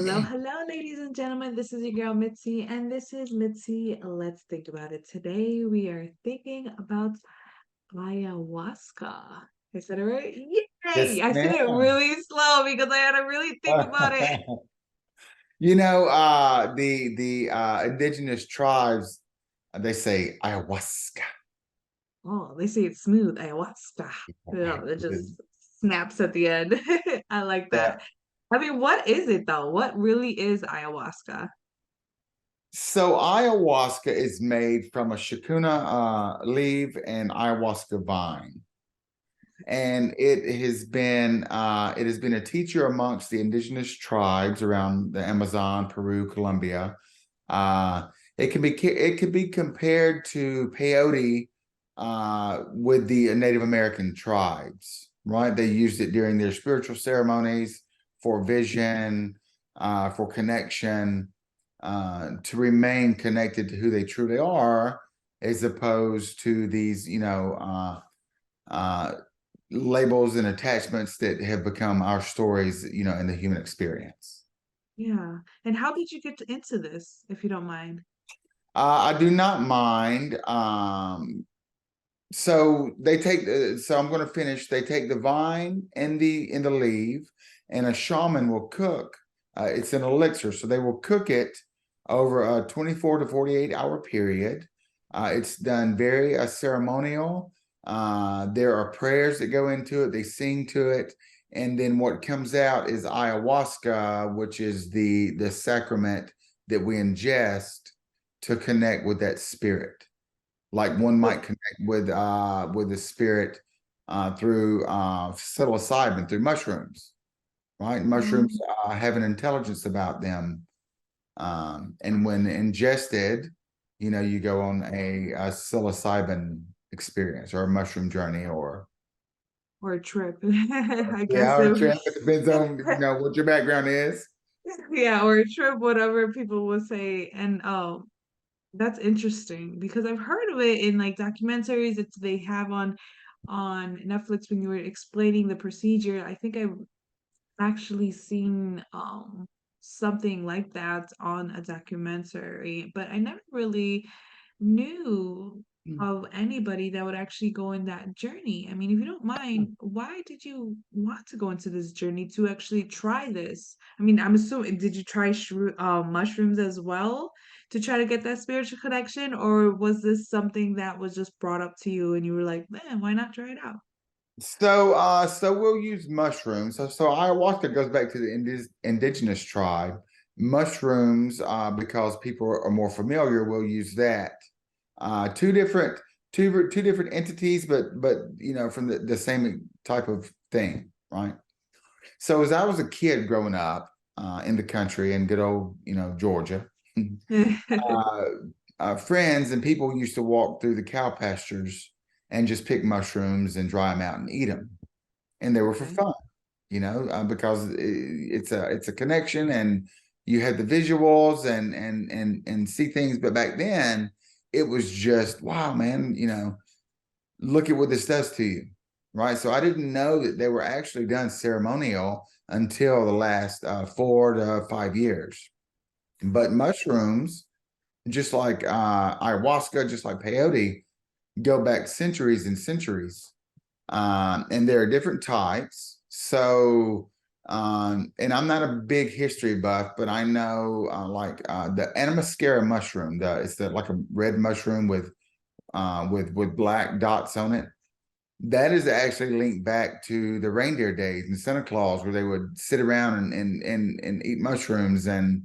Hello, hello, ladies and gentlemen. This is your girl Mitzi, and this is Mitzi. Let's think about it. Today we are thinking about ayahuasca. I said it right? Yay! Yes, I said it ma'am. really slow because I had to really think about it. The indigenous tribes, they say ayahuasca. Oh, they say it's smooth, ayahuasca. It just snaps at the end. I like Yeah. that. I mean, what is it though? What really is ayahuasca? So ayahuasca is made from a shakuna leaf and ayahuasca vine. And it has been a teacher amongst the indigenous tribes around the Amazon, Peru, Colombia. Uh, it could be compared to peyote with the Native American tribes, right? They used it during their spiritual ceremonies for vision, for connection, to remain connected to who they truly are, as opposed to these, labels and attachments that have become our stories, in the human experience. Yeah. And how did you get into this, if you don't mind? I do not mind. So I'm going to finish. They take the vine and the leaf, and a shaman will cook. It's an elixir, so they will cook it over a 24 to 48 hour period. It's done very ceremonial. There are prayers that go into it. They sing to it, and then what comes out is ayahuasca, which is the sacrament that we ingest to connect with that spirit. Like one might connect with the spirit through psilocybin, through mushrooms, right? Mushrooms have an intelligence about them, and when ingested, you go on a psilocybin experience or a mushroom journey, or Or a trip. I yeah, guess or it a would. trip. It depends on what your background is. Yeah, or a trip, whatever people would say. And that's interesting because I've heard of it in like documentaries that they have on Netflix when you were explaining the procedure. I think I've actually seen something like that on a documentary, but I never really knew of anybody that would actually go in that journey. I mean, if you don't mind, why did you want to go into this journey to actually try this? I mean, I'm assuming, did you try mushrooms as well to try to get that spiritual connection, or was this something that was just brought up to you and you were like, man, why not try it out? So we'll use mushrooms. So ayahuasca goes back to the indigenous tribe. Mushrooms, because people are more familiar, will use that. Two different two different entities, but from the same type of thing, right? So as I was a kid growing up in the country in good old Georgia, uh, friends and people used to walk through the cow pastures and just pick mushrooms and dry them out and eat them, and they were for Okay. fun, because it's a connection, and you had the visuals and see things. But back then, it was just wow, man. Look at what this does to you, right? So I didn't know that they were actually done ceremonial until the last 4 to 5 years. But mushrooms, just like ayahuasca, just like peyote, go back centuries and centuries. And there are different types. So, and I'm not a big history buff, but I know the Animascara mushroom. It's like a red mushroom with black dots on it. That is actually linked back to the reindeer days and Santa Claus, where they would sit around and eat mushrooms. And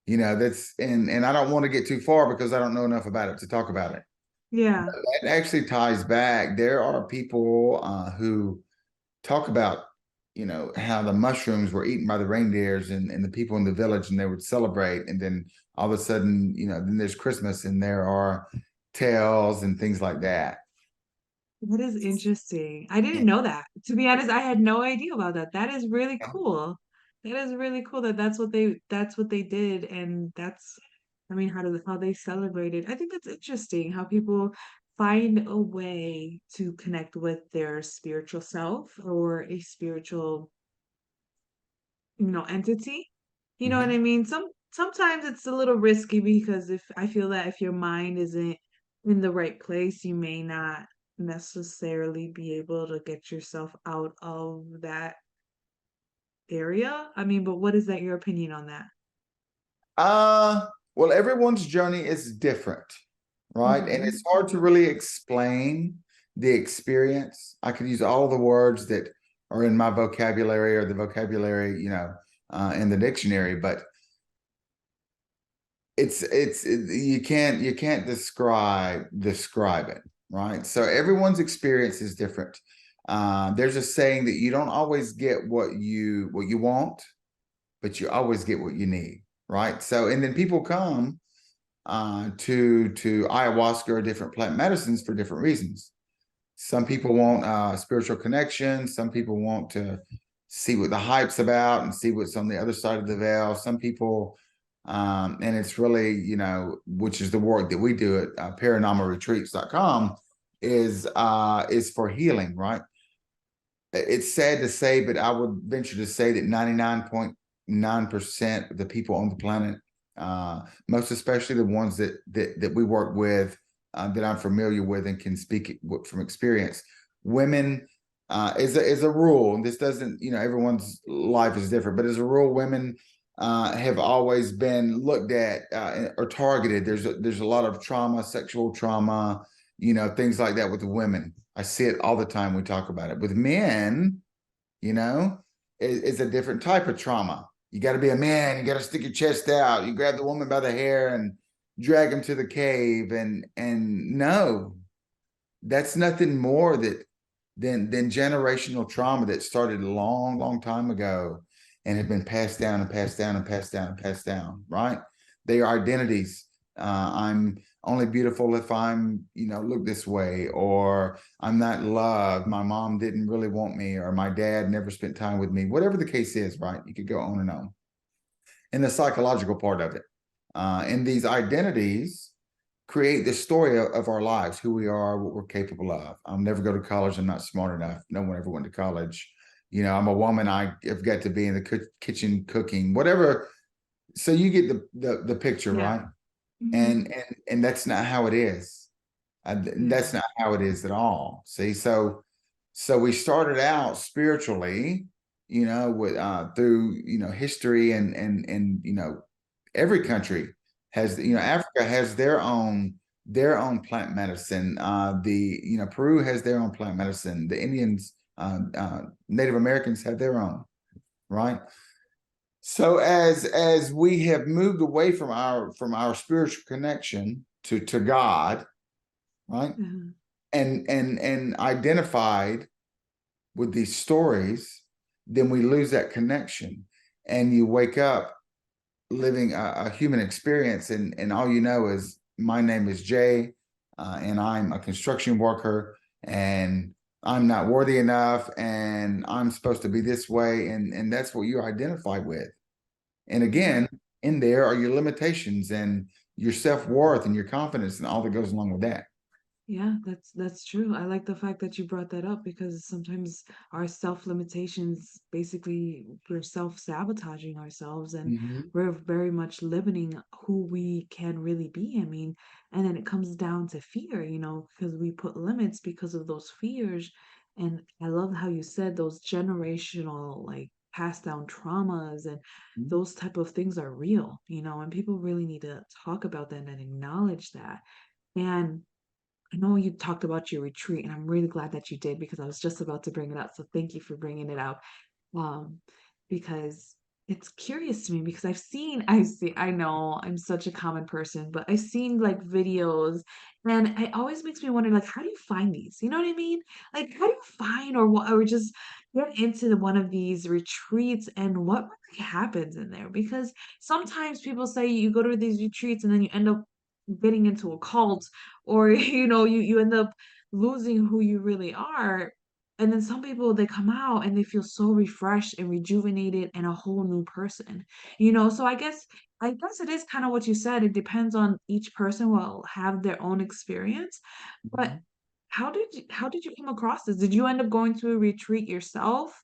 that's and I don't want to get too far because I don't know enough about it to talk about it. Yeah. That actually ties back. There are people who talk about, how the mushrooms were eaten by the reindeers and the people in the village, and they would celebrate. And then all of a sudden, then there's Christmas and there are tales and things like that. That is interesting. I didn't And know that. To be honest, I had no idea about that. That is really cool. That is really cool that that's what they did, and that's, I mean, how they celebrated. I think that's interesting how people find a way to connect with their spiritual self or a spiritual, entity. You know what I Mhm. mean? Sometimes it's a little risky because if I feel that if your mind isn't in the right place, you may not necessarily be able to get yourself out of that area. I mean, but what is that your opinion on that? Uh, well, everyone's journey is different, right? And Hmm. it's hard to really explain the experience. I could use all the words that are in my vocabulary or the vocabulary, in the dictionary, but you can't describe it, right? So everyone's experience is different. There's a saying that you don't always get what you want, but you always get what you need, right? So and then people come to ayahuasca or different plant medicines for different reasons. Some people want spiritual connection. Some people want to see what the hype's about and see what's on the other side of the veil. Some people, and it's really, which is the work that we do at paranormalretreats.com, is for healing, right? It's sad to say, but I would venture to say that 99.9% of the people on the planet, most especially the ones that we work with, that I'm familiar with and can speak from experience, women, is a rule, and this doesn't, everyone's life is different, but as a rule, women have always been looked at or targeted. There's a lot of trauma, sexual trauma, things like that with the women. I see it all the time. We talk about it with men, you know, it's a different type of trauma. You got to be a man. You got to stick your chest out. You grab the woman by the hair and drag him to the cave. And no, that's nothing more than generational trauma that started a long, long time ago and have been passed down and passed down and passed down and passed down, right? They are identities. I'm only beautiful if I'm, look this way, or I'm not loved. My mom didn't really want me, or my dad never spent time with me. Whatever the case is, right? You could go on and on. And the psychological part of it. And these identities create the story of our lives, who we are, what we're capable of. I'll never go to college. I'm not smart enough. No one ever went to college. I'm a woman. I have got to be in the kitchen cooking, whatever. So you get the picture, Yeah. right? Hmm. And that's not how it is. Yeah. That's not how it is at all. See, so we started out spiritually, with through history and every country has, Africa has their own plant medicine. The Peru has their own plant medicine. The Indians, Native Americans have their own, right? So as we have moved away from our spiritual connection to God, right? Uh-huh. And identified with these stories, then we lose that connection. And you wake up living a human experience, and all you know is my name is Jay, and I'm a construction worker, and I'm not worthy enough, and I'm supposed to be this way, and that's what you identify with. And Yeah. again, in there are your limitations and your self-worth and your confidence and all that goes along with that. Yeah, that's true. I like the fact that you brought that up because sometimes our self limitations, basically, we're self-sabotaging ourselves and Mhm. we're very much limiting who we can really be. I mean, and then it comes down to fear, because we put limits because of those fears. And I love how you said those generational, like, passed down traumas and those type of things are real, and people really need to talk about that and acknowledge that. And I know you talked about your retreat, and I'm really glad that you did because I was just about to bring it up. So thank you for bringing it up. Um, because it's curious to me because I know I'm such a common person, but I've seen like videos and it always makes me wonder, like, how do you find these? You know what I mean? Like, how do you find or just get into one of these retreats and what really happens in there? Because sometimes people say you go to these retreats and then you end up getting into a cult or, you end up losing who you really are. And then some people they come out and they feel so refreshed and rejuvenated and a whole new person. So I guess it is kind of what you said. It depends on each person will have their own experience. But Mhm. how did you come across this? Did you end up going to a retreat yourself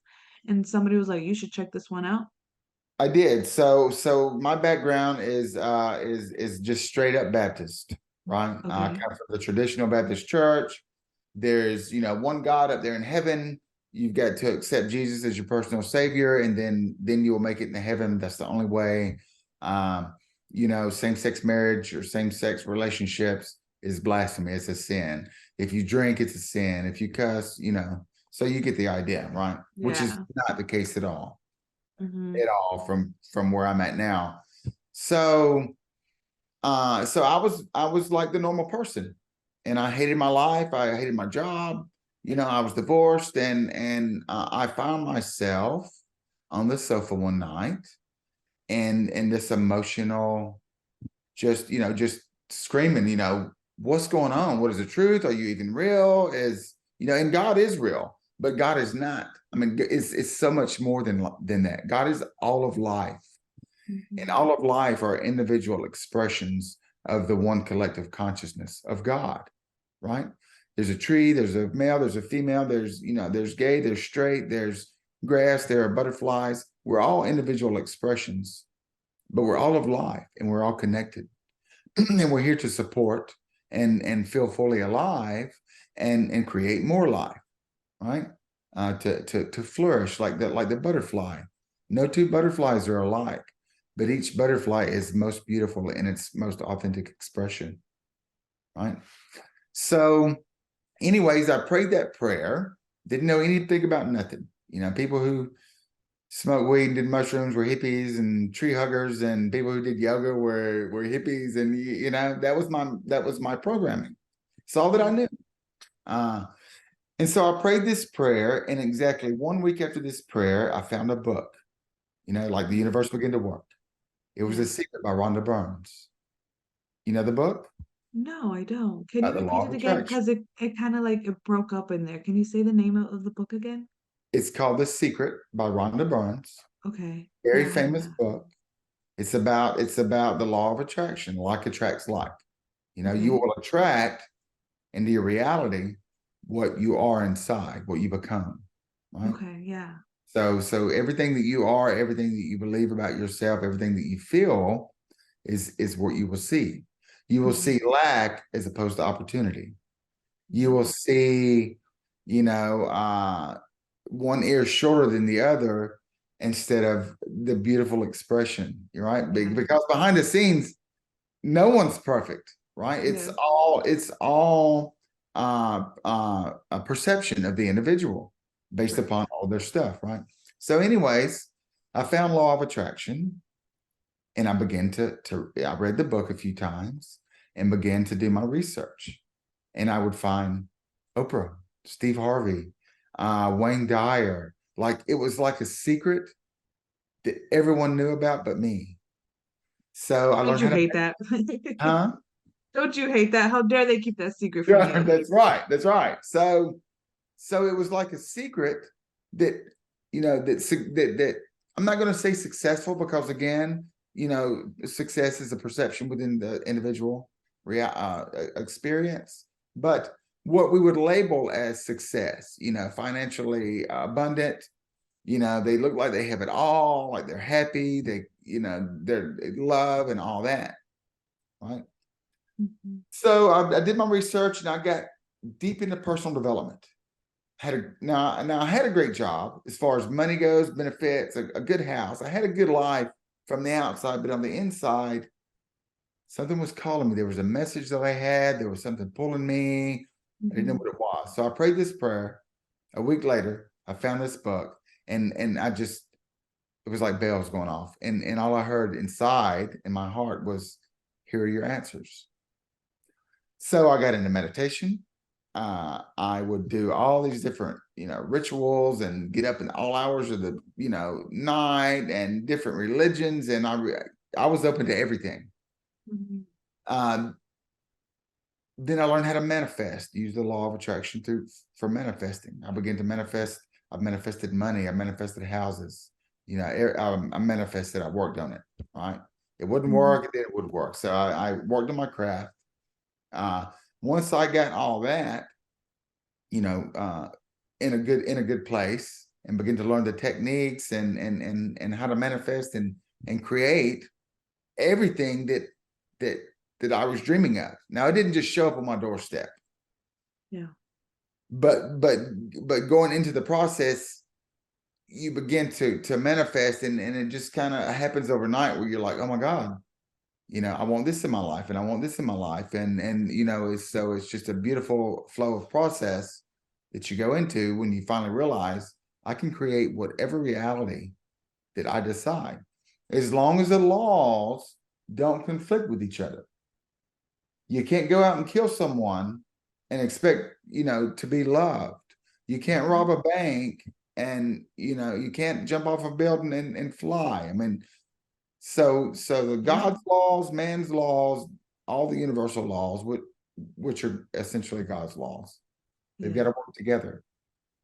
and somebody was like, you should check this one out? I did. So my background is just straight up Baptist, right? I Okay. come from the traditional Baptist church. There's, one God up there in heaven. You've got to accept Jesus as your personal savior, and then you will make it into heaven. That's the only way. Um, same-sex marriage or same-sex relationships is blasphemy. It's a sin. If you drink, it's a sin. If you cuss, so you get the idea, right? Which is Yeah. not the case at all Mm-hmm. at all from where I'm at now. So so I was like the normal person, and I hated my life. I hated my job. I was divorced, and I found myself on the sofa one night, and this emotional, just screaming, what's going on? What is the truth? Are you even real? And God is real, but God is not. I mean, it's so much more than that. God is all of life, and Mm-hmm. all of life are individual expressions of the one collective consciousness of God, right? There's a tree, there's a male, there's a female, there's gay, there's straight, there's grass, there are butterflies. We're all individual expressions, but we're all of life, and we're all connected. And we're here to support and feel fully alive, and create more life, right? To flourish like that, like the butterfly. No two butterflies are alike, but each butterfly is most beautiful in its most authentic expression, right? So, anyways, I prayed that prayer. Didn't know anything about nothing. People who smoked weed and did mushrooms were hippies, and tree huggers and people who did yoga were hippies, and that was my programming. It's all that I Yeah. knew. Uh, and so I prayed this prayer, and exactly 1 week after this prayer, I found a book. Like the universe began to work. It was Yeah. The Secret by Rhonda Burns. You know the book? No, I don't. Can you The repeat Law it of again? Attraction. Because it kind of like it broke up in there. Can you say the name of the book again? It's called The Secret by Rhonda Burns. Okay. Very Yeah, I have famous that. book. It's about the law of attraction. Like attracts like. You Okay. will attract into your reality what you are inside, what you become, right? Okay. Yeah. So everything that you are, everything that you believe about yourself, everything that you feel is what you will see. You will Mm-hmm. see lack as opposed to opportunity. You will Mm-hmm. see, you know, uh, one ear shorter than the other instead of the beautiful expression, right? Yeah. Because behind the scenes, no one's perfect, right? It's Yeah. all a perception of the individual based Right. upon all their stuff, right? So, anyways, I found Law of Attraction, and I began to I read the book a few times and began to do my research. And I would find Oprah, Steve Harvey, Wayne Dyer. Like it was like a secret that everyone knew about but me. So I Don't learned you how to, hate that? huh? Don't you hate that? How dare they keep that secret from Yeah, you? that's right. That's right. So it was like a secret that that I'm not going to say successful, because again, success is a perception within the individual experience. But what we would label as success, financially abundant, they look like they have it all, like they're happy, they love and all that, right? Mhm. So I did my research, and I got deep into personal development. Now I had a great job as far as money goes, benefits, a good house. I had a good life from the outside, but on the inside, something was calling me. There was a message that I had. There was something pulling me. I didn't know Mhm. what it was. So I prayed this prayer. A week later, I found this book, and I just, it was like bells going off, and all I heard inside in my heart was, "Here are your answers." So I got into meditation. I would do all these different, rituals, and get up in all hours of the, night, and different religions. And I was open to everything. Mhm. Um, then I learned how to manifest, use the law of attraction for manifesting. I began to manifest. I've manifested money. I manifested houses. I manifested. I worked on it. Right. It wouldn't Mhm. work. Then it would work. So I worked on my craft. Uh, Once I got all that, you know, uh, in a good place, and begin to learn the techniques and how to manifest and create everything that that I was dreaming of. Now it didn't just show up on my doorstep. Yeah. But going into the process, you begin to manifest, and it just kind of happens overnight where you're like, oh my God, I want this in my life, and I want this in my life. And it's just a beautiful flow of process that you go into when you finally realize I can create whatever reality that I decide, as long as the laws don't conflict with each other. You can't go out and kill someone and expect, to be loved. You can't Mhm. rob a bank, and you can't jump off a building and fly. I mean, so the Yeah. God's laws, man's laws, all the universal laws, which are essentially God's laws, they've got Yeah. to work together.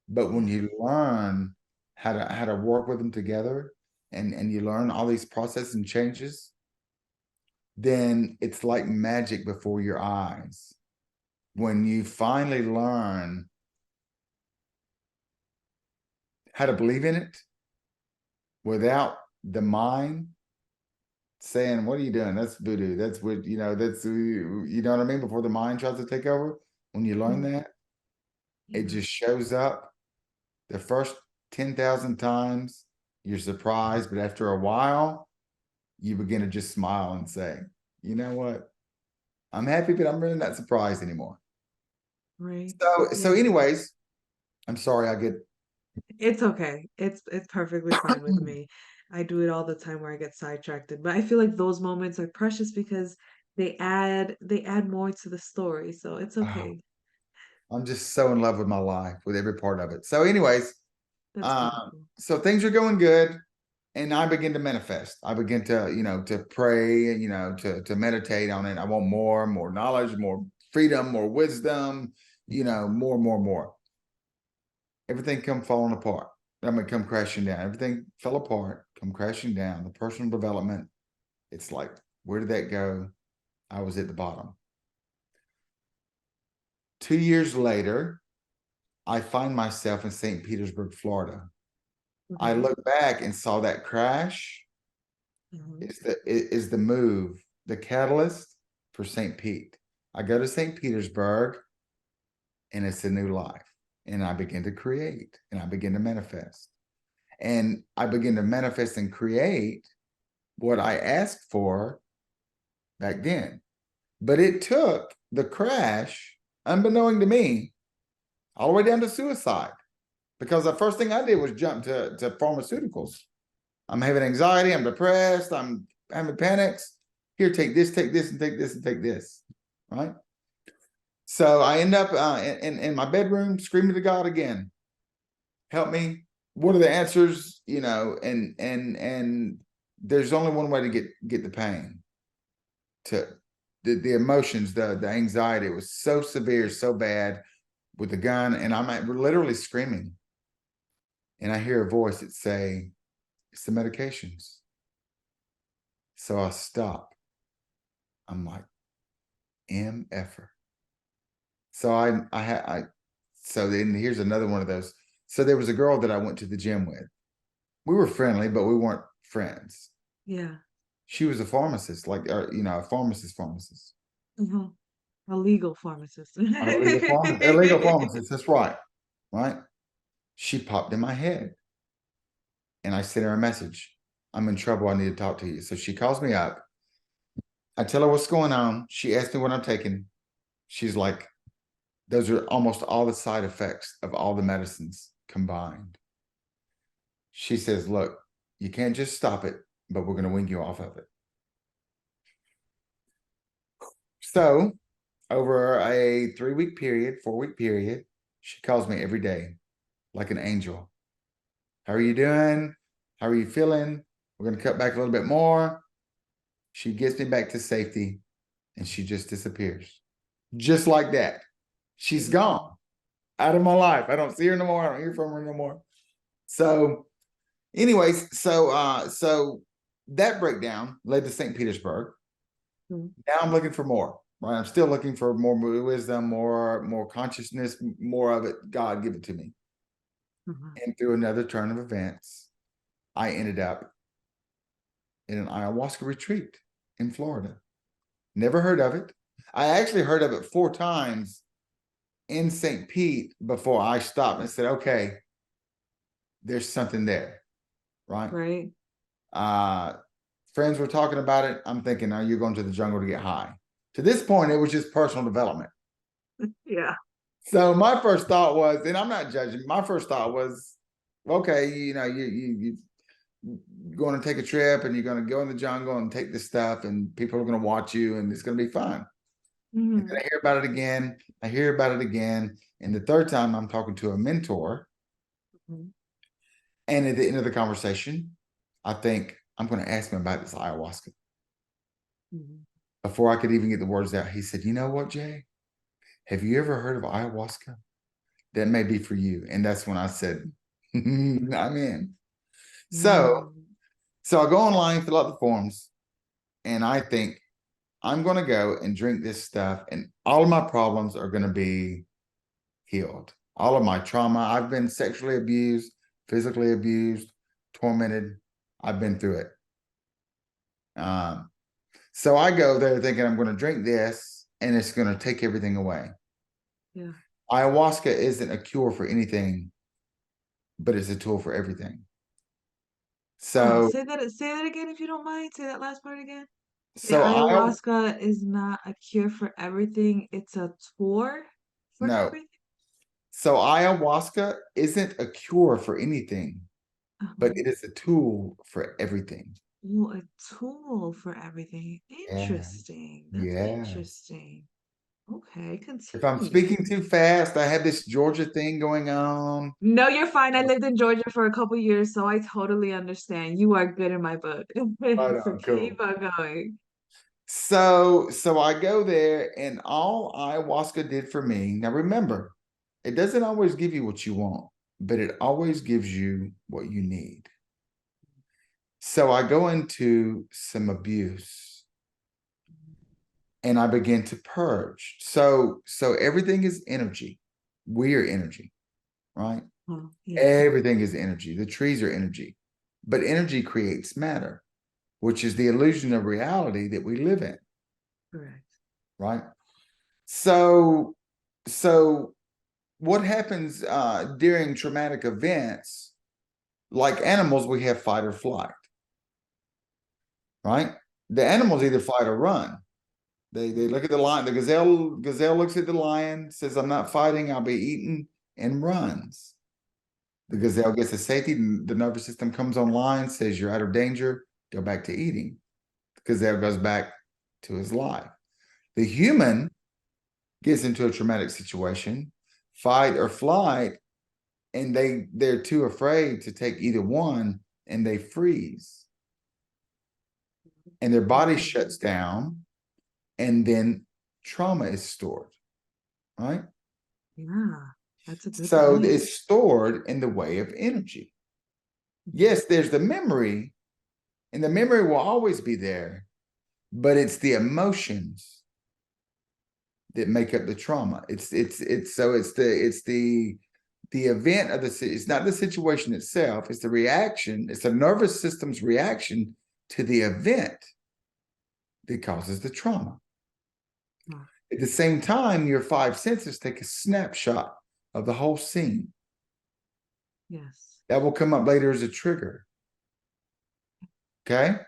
But when Yeah. you learn how to work with them together, and you learn all these processes and changes, then it's like magic before your eyes. When you finally learn how to believe in it without the mind saying, what are you doing? That's voodoo. That's what, you know what I mean? Before the mind tries to take over, when you learn Mhm. that, it Yeah. just shows up. The first 10,000 times, you're surprised, but after a while, you begin to just smile and say, you know what? I'm happy, but I'm really not surprised anymore. Right. So Yeah. anyways, I'm sorry I get It's okay. It's perfectly fine with me. I do it all the time where I get sidetracked, but I feel like those moments are precious because they add more to the story, so it's oh, okay. I'm just so in love with my life, with every part of it. So, anyways, That's um, beautiful. so things are going good, and I begin to manifest. I begin to, to pray, and to meditate on it. I want more knowledge, more freedom, more wisdom, more. Everything come falling apart. I mean, come crashing down. Everything fell apart, come crashing down. The personal development, it's like, where did that go? I was at the bottom. 2 years later, I find myself in St. Petersburg, Florida. I Mhm. look back and saw that crash Mhm. is the move, the catalyst for St. Pete. I go to St. Petersburg, and it's a new life. And I begin to create, and I begin to manifest. And I begin to manifest and create what I asked for back then. But it took the crash, unbeknown to me, all the way down to suicide. Because the first thing I did was jump to pharmaceuticals. I'm having anxiety, I'm depressed, I'm having panics. Here, take this, and take this, and take this. Right. So I end up in my bedroom screaming to God again, help me. What are the answers? And there's only one way to get the pain, to the emotions, the anxiety. It was so severe, so bad with the gun, and I'm literally screaming. And I hear a voice that say, it's the medications. So I stop. I'm like, MFer. So so then here's another one of those. So there was a girl that I went to the gym with. We were friendly, but we weren't friends. Yeah. She was a pharmacist, like, a pharmacist. Mhm. A legal pharmacist. Illegal pharmacist. That's right. Right. She popped in my head, and I sent her a message. I'm in trouble. I need to talk to you. So she calls me up. I tell her what's going on. She asks me what I'm taking. She's like, those are almost all the side effects of all the medicines combined. She says, look, you can't just stop it, but we're going to wing you off of it. So over a 3-week period, 4-week period, she calls me every day like an angel. How are you doing? How are you feeling? We're going to cut back a little bit more. She gets me back to safety, and she just disappears. Just like that. She's Wow. gone out of my life. I don't see her no more. I don't hear from her no more. So, anyways, so that breakdown led to St. Petersburg. Mhm. Now I'm looking for more. Right. I'm still looking for more wisdom, more consciousness, more of it. God, give it to me. Mhm. And through another turn of events, I ended up in an ayahuasca retreat in Florida. Never heard of it. I actually heard of it 4 times in St. Pete before I stopped and said, okay, there's something there, right? Right. Uh, friends were talking about it. I'm thinking, now you're going to the jungle to get high. To this point, it was just personal development. Yeah. So my first thought was, and I'm not judging, my first thought was, okay, you're going to take a trip and you're going to go in the jungle and take this stuff and people are going to watch you and it's going to be fun. And then Mhm. I hear about it again. I hear about it again. And the third time I'm talking to a mentor. Mhm. And at the end of the conversation, I think I'm going to ask him about this ayahuasca. Mhm. Before I could even get the words out, he said, you know what, Jay? Have you ever heard of ayahuasca? That may be for you. And that's when I said, I'm in. So, Mm. so I go online, fill out the forms, and I think I'm going to go and drink this stuff, and all of my problems are going to be healed. All of my trauma, I've been sexually abused, physically abused, tormented. I've been through it. Um, so I go there thinking I'm going to drink this and it's going to take everything away. Yeah. Ayahuasca isn't a cure for anything, but it's a tool for everything. Oh, So, say that again if you don't mind. Say that last part again. The so I ayahuasca is not a cure for everything. It's a tour for no. everything. So ayahuasca isn't a cure for anything, but Uh-huh. it is a tool for everything. Oh, a tool for everything. Yeah. Interesting. That's Yes. interesting. Okay, If I'm continue. speaking too fast, I have this Georgia thing going on. No, you're fine. I lived in Georgia for a couple years, so I totally understand. You are good in my book. Right So on, keep cool. on going. So I go there, and all ayahuasca did for me. Now remember, it doesn't always give you what you want, but it always gives you what you need. So I go into some abuse and I begin to purge. So everything is energy. We are energy, right? Oh, yeah, Everything is energy. The trees are energy. But energy creates matter, which is the illusion of reality that we live in, correct. right? So so what happens during traumatic events, like animals, we have fight or flight, right? The animals either fight or run. They look at the lion. The gazelle looks at the lion, says, "I'm not fighting. I'll be eaten," and runs. The Right. gazelle gets to safety. The nervous system comes online, says, "You're out of danger. Go back to eating." The gazelle goes back to his life. The human gets into a traumatic situation, fight or flight, and they're too afraid to take either one, and they freeze, and their body Mm. shuts down, and then trauma is stored, right? Yeah, that's a good So point. it's stored in the way of energy. Mhm. Yes, there's the memory, and the memory will always be there, but it's the emotions that make up the trauma. It's the event of it's not the situation itself, it's the reaction, it's the nervous system's reaction to the event that causes the trauma. Oh, At the same time, your 5 senses take a snapshot of the whole scene. yes. That will come up later as a trigger. Okay.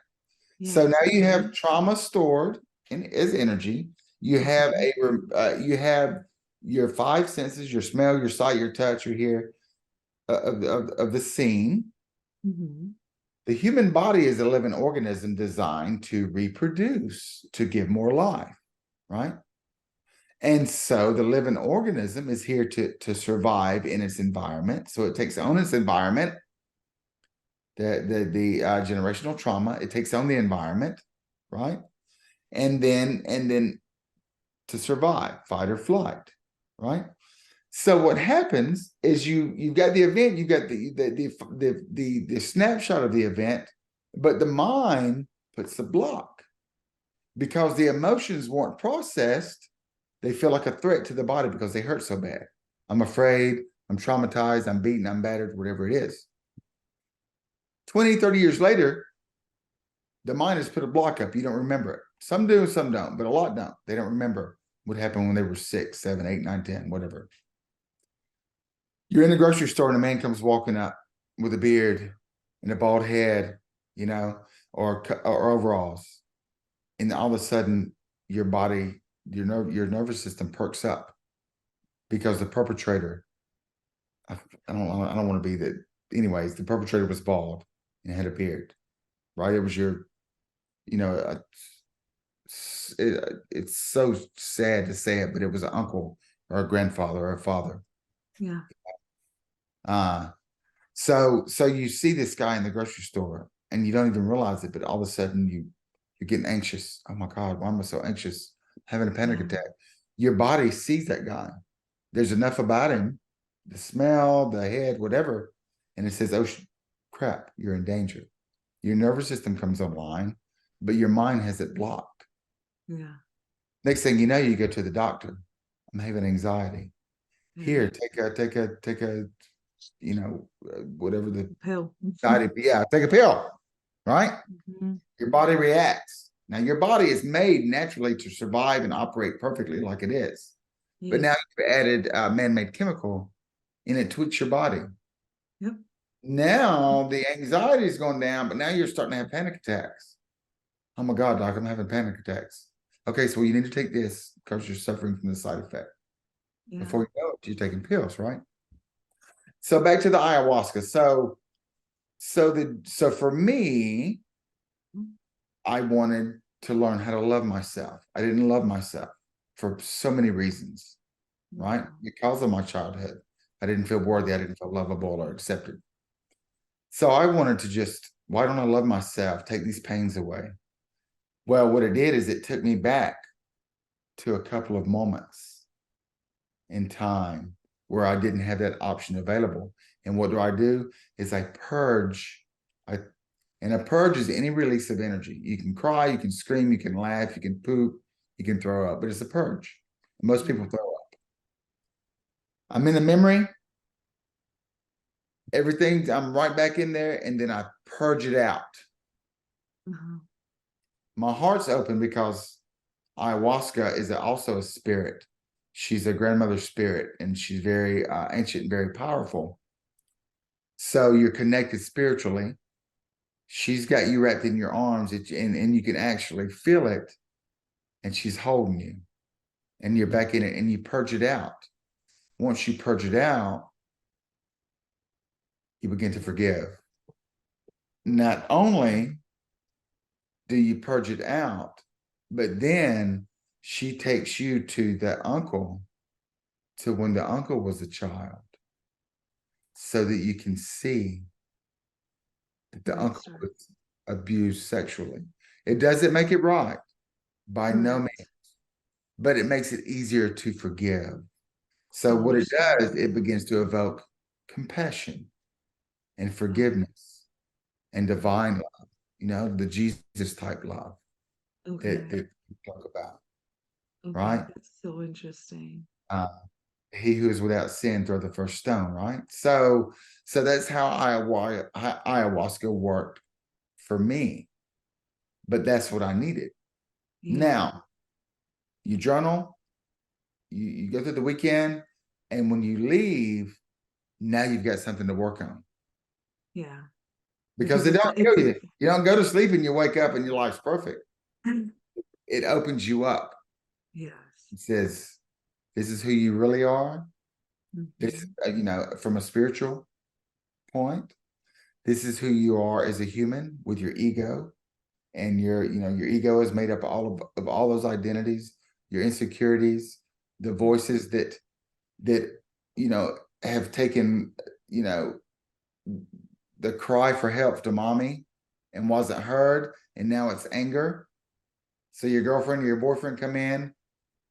So now Yes. you Okay. have trauma stored in as energy. Okay. You have your 5 senses, your smell, your sight, your touch, your hear of the scene. Hmm. The human body is a living organism designed to reproduce, to give more life, right? And so the living organism is here to survive in its environment. So it takes on its environment, the generational trauma. It takes on the environment, right? And then to survive, fight or flight, right? So what happens is you've got the event, you've got the snapshot of the event, but the mind puts the block because the emotions weren't processed. They feel like a threat to the body because they hurt so bad. I'm afraid. I'm traumatized, I'm beaten, I'm battered, whatever it is. 20, 30 years later, the mind has put a block up. You don't remember it. Some do, some don't, but a lot don't. They don't remember what happened when they were 6, 7, 8, 9, 10, whatever. You're in the grocery store and a man comes walking up with a beard and a bald head, you know, or overalls. And all of a sudden, your body, your nervous system perks up because the perpetrator, I don't want to be that. Anyways, the perpetrator was bald and had a beard, right? It was your, you know, it's so sad to say it, but it was an uncle or a grandfather or a father. Yeah. Uh, so you see this guy in the grocery store and you don't even realize it, but all of a sudden you're getting anxious. Oh my God, why am I so anxious? Having a panic Yeah. attack. Your body sees that guy. There's enough about him, the smell, the head, whatever, and it says, "Oh crap, you're in danger." Your nervous system comes online, but your mind has it blocked. Yeah. Next thing you know, you go to the doctor. I'm having anxiety. Yeah. Here, take a, whatever the Pill. anxiety. Yeah, take a pill. Right? Mhm. Your body reacts. Now, your body is made naturally to survive and operate perfectly like it is. But Yeah. now you've added a man-made chemical, and it tweaks your body. Yep. Now the anxiety is going down, but now you're starting to have panic attacks. Oh my God, doc, I'm having panic attacks. Okay, so you need to take this because you're suffering from the side effect. Yeah. Before you know it, you're taking pills, right? So back to the ayahuasca. So for me, I wanted to learn how to love myself. I didn't love myself for so many reasons, right? Wow. Because of my childhood. I didn't feel worthy. I didn't feel lovable or accepted. So I wanted to just, why don't I love myself? Take these pains away. Well, what it did is it took me back to a couple of moments in time where I didn't have that option available. And what do? Is I purge. I And a purge is any release of energy. You can cry, you can scream, you can laugh, you can poop, you can throw up, but it's a purge. Most people Yeah. throw up. I'm in the memory, everything, I'm right back in there, and then I purge it out. Uh-huh. My heart's open because ayahuasca is also a spirit. She's a grandmother spirit, and she's very ancient and very powerful. So you're connected spiritually. She's got you wrapped in your arms, and you can actually feel it, and she's holding you, and you're back in it, and you purge it out. Once you purge it out, you begin to forgive. Not only do you purge it out, but then she takes you to the uncle, to when the uncle was a child, so that you can see that the Right. uncle Sorry. was abused sexually. It doesn't make it right, by no means, Correct. but it makes it easier to forgive. So To what it understand. does, it begins to evoke compassion and Okay. forgiveness and divine love, the Jesus type love that Okay. we talk about, Okay. right? That's so interesting. Uh, he who is without sin throw the first stone, right? So that's how ayahuasca worked for me, but that's what I needed. Yeah. Now you journal, you go through the weekend, and when you leave, now you've got something to work on Yeah. because Because they it's don't it's kill you. You don't go to sleep and you wake up and your life's perfect. It opens you up. yes. It says, "This is who you really are." This, Hmm. from a spiritual point, this is who you are as a human with your ego, and your ego is made up of all those identities, your insecurities, the voices that have taken you know the cry for help to mommy and wasn't heard, and now it's anger. So your girlfriend or your boyfriend come in,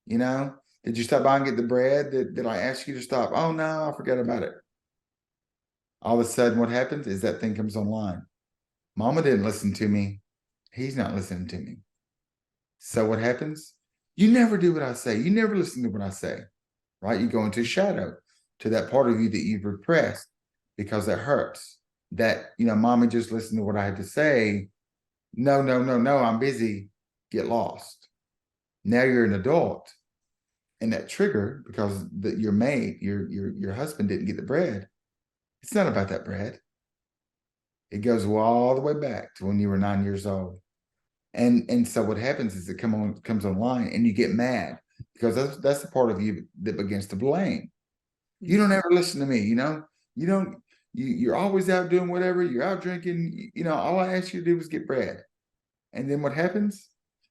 you know, did you stop by and get the bread that I asked you to stop? Oh no, I forgot about it. All of a sudden, what happens is that thing comes online. Mama didn't listen to me. He's not listening to me. So what happens? You never do what I say. You never listen to what I say, right? You go into shadow. to that part of you that you've repressed because it hurts. That, mommy just listened to what I had to say. No, no, no, no, I'm busy. Get lost. Now you're an adult. And that trigger, because your mate, your husband didn't get the bread. It's not about that bread. It goes all the way back to when you were 9 years old. And so what happens is it comes online and you get mad because that's the part of you that begins to blame. You don't Yeah. ever listen to me, You don't you're always out doing whatever, you're out drinking, all I asked you to do was get bread. And then what happens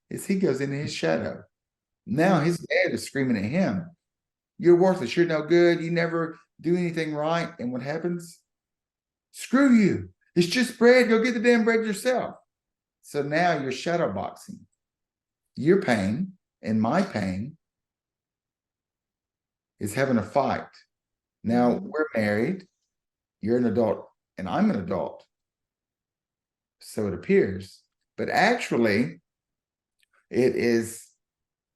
is he goes into his shadow. Now Mm. his dad is screaming at him, you're worthless, you're no good, you never do anything right. And what happens? Screw you. It's just bread. Go get the damn bread yourself. So now you're shadow boxing. Your pain and my pain is having a fight. Now Mhm. we're married. You're an adult and I'm an adult. So it appears. But actually, it is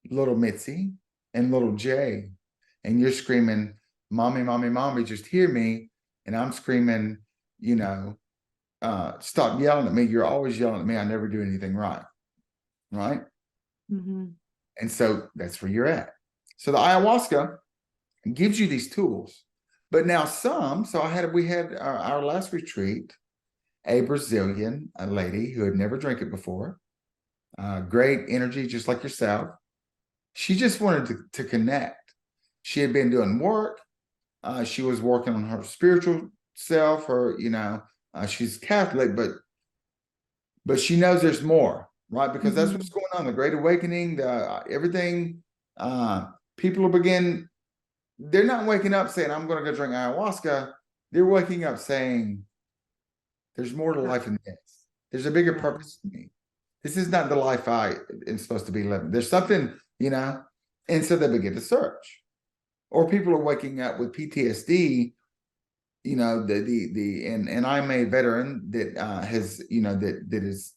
little Mitzi and little Jay. And you're screaming, Mommy, Mommy, Mommy, just hear me. And I'm screaming, you know, stop yelling at me. You're always yelling at me. I never do anything right. Right. Mhm. And so that's where you're at. So the ayahuasca gives you these tools. But now we had our last retreat, a Brazilian, a lady who had never drank it before, great energy, just like yourself. She just wanted to connect. She had been doing work. She was working on her spiritual self. She's Catholic, but she knows there's more, right? Because that's what's Mhm. going on. The Great Awakening, everything. Uh, People will begin. They're not waking up saying, "I'm going to go drink ayahuasca." They're waking up saying, "There's more to Uh, life than this. There's a bigger yeah. purpose to me. This is not the life I am supposed to be living. There's something." And so they begin to search. Or people are waking up with PTSD. And I'm a veteran that has that is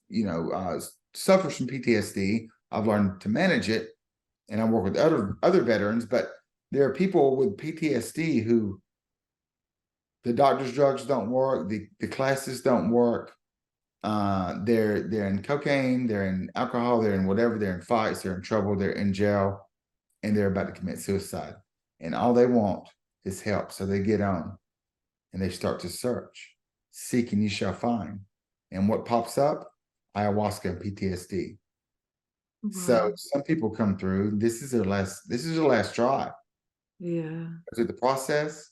suffers from PTSD. I've learned to manage it, and I work with other veterans. But there are people with PTSD who the doctor's drugs don't work, the classes don't work. They're in cocaine, they're in alcohol, they're in whatever, they're in fights, they're in trouble, they're in jail, and they're about to commit suicide. And all they want is help. So they get on and they start to search. Seek and you shall find. And what pops up? Ayahuasca and PTSD. So Wow. some people come through. This is their last try. Yeah. Go through the process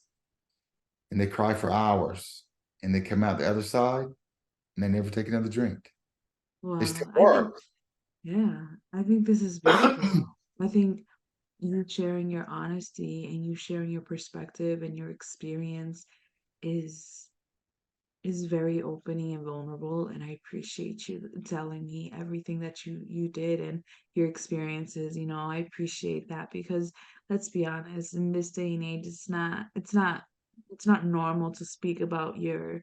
and they cry for hours. And they come out the other side and they never take another drink. They still Wow. I think, work. yeah, I think this is beautiful. I think you sharing your honesty and you sharing your perspective and your experience is is very opening and vulnerable, and I appreciate you telling me everything that you did and your experiences. I appreciate that because let's be honest, in this day and age, it's not normal to speak about your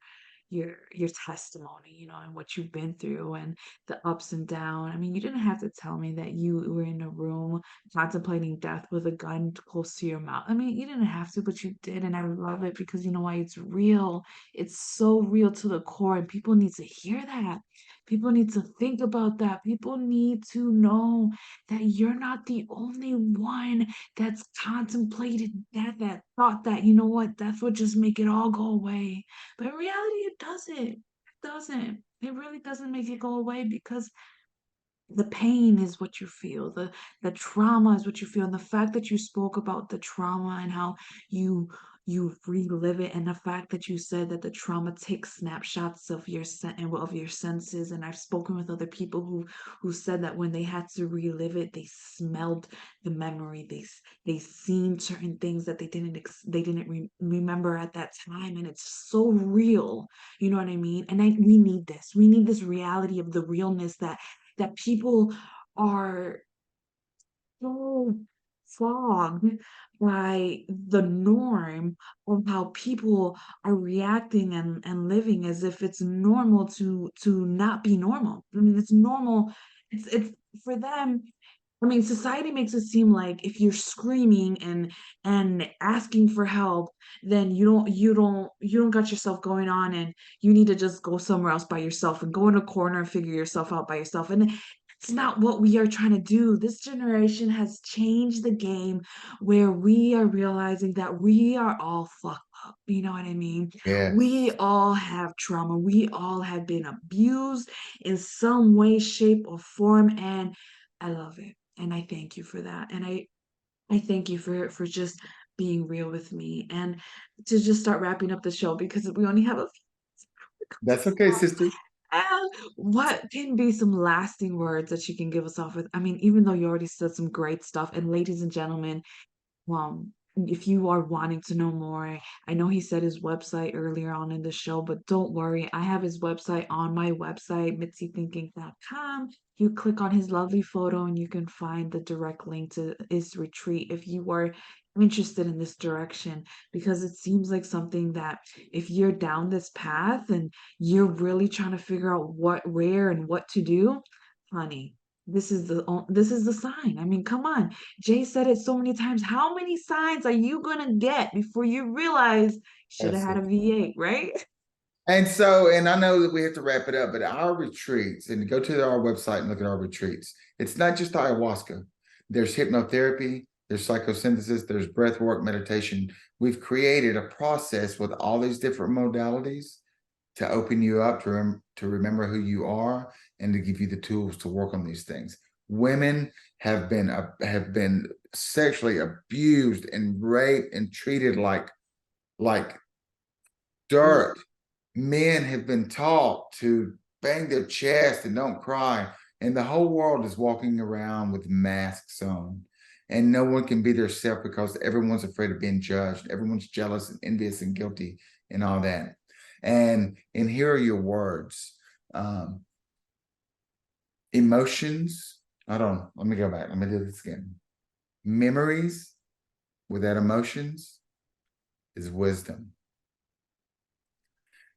testimony, and what you've been through and the ups and down. I mean, you didn't have to tell me that you were in a room contemplating death with a gun close to your mouth. I mean, you didn't have to, but you did, and I love it because you know why? It's real. It's so real to the core, and people need to hear that. People need to think about that. People need to know that you're not the only one that's contemplated that thought that, you know what, death would just make it all go away. But in reality, it doesn't. It doesn't. It really doesn't make it go away because the pain is what you feel, the trauma is what you feel, and the fact that you spoke about the trauma and how you you relive it, and the fact that you said that the trauma takes snapshots of of your senses. And I've spoken with other people who said that when they had to relive it, they smelled the memory, they seen certain things that they didn't remember at that time, and it's so real. You know what I mean? And we need this reality of the realness that people are so fogged by the norm of how people are reacting and living as if it's normal to not be normal. I mean, it's normal. It's for them. I mean, society makes it seem like if you're screaming and asking for help, then you don't got yourself going on, and you need to just go somewhere else by yourself and go in a corner and figure yourself out by yourself. And it's not what we are trying to do. This generation has changed the game where we are realizing that we are all fucked up. You know what I mean? We Yes, all have trauma. We all have been abused in some way, shape, or form, and I love it. And I thank you for that. And I thank you for just being real with me, and to just start wrapping up the show because we only have a that's okay, few. sister. What can be some lasting words that you can give us off with? I mean, even though you already said some great stuff, and ladies and gentlemen, if you are wanting to know more, I know he said his website earlier on in the show, but don't worry, I have his website on my website, mitzythinking.com. You click on his lovely photo and you can find the direct link to his retreat if you are interested in this direction, because it seems like something that if you're down this path and you're really trying to figure out what, where, and what to do, honey, this is the sign. I mean, come on. Jay said it so many times. How many signs are you gonna get before you realize should have That's had a it. V8, right? And so, and I know that we have to wrap it up, but our retreats, and go to our website and look at our retreats. It's not just ayahuasca. There's hypnotherapy, there's psychosynthesis, there's breath work, meditation. We've created a process with all these different modalities to open you up to remember who you are and to give you the tools to work on these things. Women have been sexually abused and raped and treated like Mm. dirt. Men have been taught to bang their chest and don't cry, and the whole world is walking around with masks on, and no one can be their self because everyone's afraid of being judged. Everyone's jealous and envious and guilty and all that. And here are your words. um, Emotions. Hold on, let me go back, let me do this again. Memories without emotions is wisdom.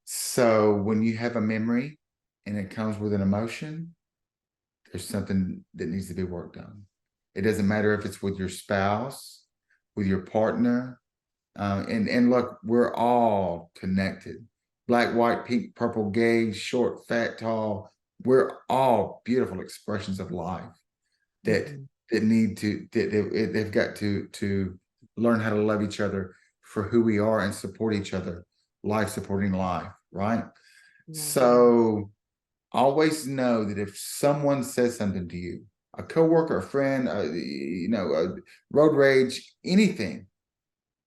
So when you have a memory and it comes with an emotion, there's something that needs to be worked on. It doesn't matter if it's with your spouse, with your partner. And look, we're all connected. Black, white, pink, purple, gay, short, fat, tall. We're all beautiful expressions of life that Mhm. need to they've got to learn how to love each other for who we are and support each other, life supporting life, right? Love that. So always know that if someone says something to you, a coworker, a friend, a road rage, anything,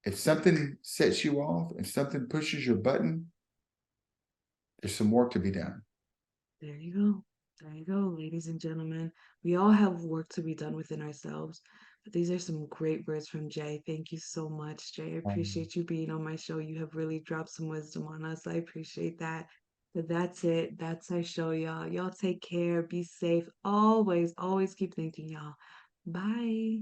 if something sets you off, if something pushes your button, there's some work to be done. There you go. There you go, ladies and gentlemen. We all have work to be done within ourselves. But these are some great words from Jay. Thank you so much, Jay. I Um, appreciate you being on my show. You have really dropped some wisdom on us. I appreciate that. But that's it. That's our show, y'all. Y'all take care. Be safe. Always, always keep thinking, y'all. Bye.